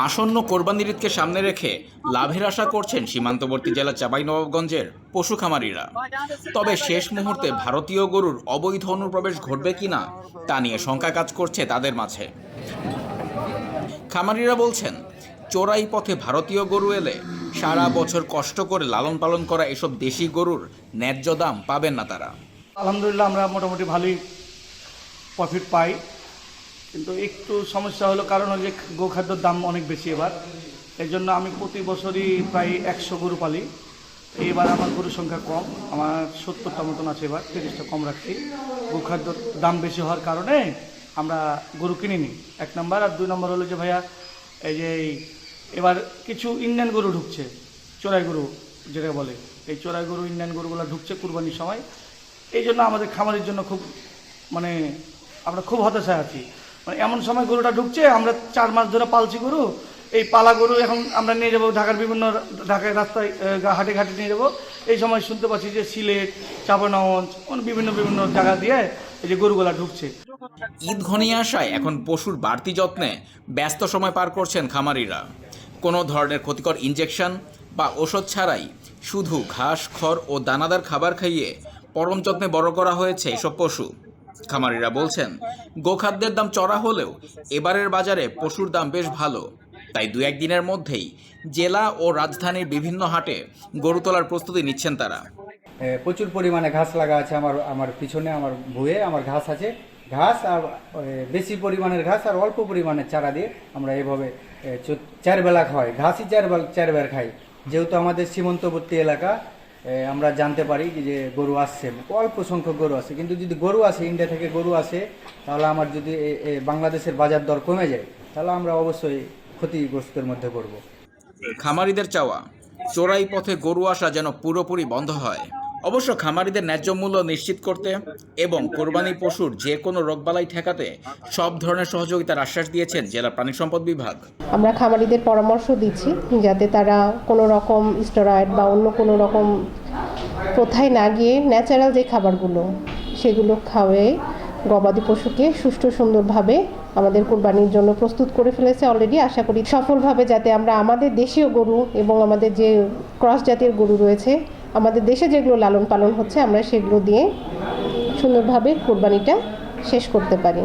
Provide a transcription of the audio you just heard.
আসন্ন কোরবানির ঈদকে সামনে রেখে লাভের আশা করছেন সীমান্তবর্তী জেলা চাঁপাইনবাবগঞ্জের পশু খামারিরা। তবে শেষ মুহূর্তে ভারতীয় গরুর অবৈধ অনুপ্রবেশ ঘটবে কিনা তা নিয়ে শঙ্কা কাজ করছে তাদের মাঝে। খামারিরা বলছেন, চোরাই পথে ভারতীয় গরু এলে সারা বছর কষ্ট করে লালন পালন করা এসব দেশি গরুর ন্যায্য দাম পাবেন না তারা। আলহামদুলিল্লাহ আমরা মোটামুটি ভালোই প্রফিট পাই, কিন্তু একটু সমস্যা হলো কারণ হচ্ছে গোখাদ্যর দাম অনেক বেশি এবার। এর জন্য আমি প্রতি বছরই প্রায় 100 গরু পালি। এবার আমার গরুর সংখ্যা কম, আমার 70টা মতন আছে, এবার 30টা কম রাখছি। গোখাদ্যর দাম বেশি হওয়ার কারণে আমরা গরু কিনিনি, 1 নম্বর। আর 2 নম্বর হলো যে ভাইয়া এই যে এবার কিছু ইন্ডিয়ান গরু ঢুকছে, চোরাই গরু যেটা বলে, এই চোরাই গরু ইন্ডিয়ান গরুগুলো ঢুকছে কুরবানির সময়। এই জন্য আমাদের খামারের জন্য খুব আমরা খুব হতাশায় আছি। এমন সময় গরুটা ঢুকছে, আমরা 4 মাস ধরে পালছি গরু, এই পালা গরু এখন আমরা নিয়ে যাবো ঢাকার ঢাকায় রাস্তায় হাটে ঘাটে নিয়ে যাবো। এই সময় শুনতে পাচ্ছি যে সিলেট, চাঁপাইনবাবগঞ্জ বিভিন্ন জায়গা দিয়ে এই যে গরুগুলা ঢুকছে। ঈদ ঘনিয়ে আসায় এখন পশুর বাড়তি যত্নে ব্যস্ত সময় পার করছেন খামারিরা। কোনো ধরনের ক্ষতিকর ইনজেকশন বা ওষুধ ছাড়াই শুধু ঘাস, খড় ও দানাদার খাবার খাইয়ে পরম যত্নে বড় করা হয়েছে এসব পশু। খামারিরা বলছেন, গোখাদ্যের দাম চড়া হলেও এবারের বাজারে পশুর দাম বেশ ভালো। তাই 2-1 দিনের মধ্যেই জেলা ও রাজধানীর বিভিন্ন হাটে গরু তোলার প্রস্তুতি নিচ্ছেন তারা। প্রচুর পরিমাণে ঘাস লাগা আছে আমার পিছনে, আমার ভুঁয়ে আমার ঘাস আছে। ঘাস আর বেশি পরিমাণের ঘাস আর অল্প পরিমাণের চারা দিয়ে আমরা এভাবে 4 বেলা খাওয়াই। ঘাসই 4 বার খাই। যেহেতু আমাদের সীমান্তবর্তী এলাকা, আমরা জানতে পারি যে গরু আসছে, অল্প সংখ্যক গরু আসে, কিন্তু যদি গরু আসে, ইন্ডিয়া থেকে গরু আসে, তাহলে আমার যদি বাংলাদেশের বাজার দর কমে যায়, তাহলে আমরা অবশ্যই ক্ষতিগ্রস্তের মধ্যে পড়ব। খামারিদের চাওয়া, চোরাই পথে গরু আসা যেন পুরোপুরি বন্ধ হয়। অবশ্য খামারিদের ন্যায্য মূল্য নিশ্চিত করতে এবং কোরবানি পশুর যে কোনো রোগবালাই ঠেকাতে সব ধরনের সহযোগিতার আশ্বাস দিয়েছেন জেলা প্রাণী সম্পদ বিভাগ। আমরা খামারিদের পরামর্শ দিচ্ছি যাতে তারা কোনো রকম স্টেরয়েড বা অন্য কোনো রকম প্রথায় না গিয়ে ন্যাচারাল যে খাবারগুলো সেগুলো খাওয়াই গবাদি পশুকে সুষ্ঠু সুন্দরভাবে আমাদের কোরবানির জন্য প্রস্তুত করে ফেলেছে অলরেডি। আশা করি সফলভাবে যাতে আমরা আমাদের দেশীয় গরু এবং আমাদের যে ক্রস জাতের গরু রয়েছে, আমাদের দেশে যেগুলো লালন পালন হচ্ছে, আমরা সেগুলো দিয়ে সুন্দরভাবে কোরবানিটা শেষ করতে পারি।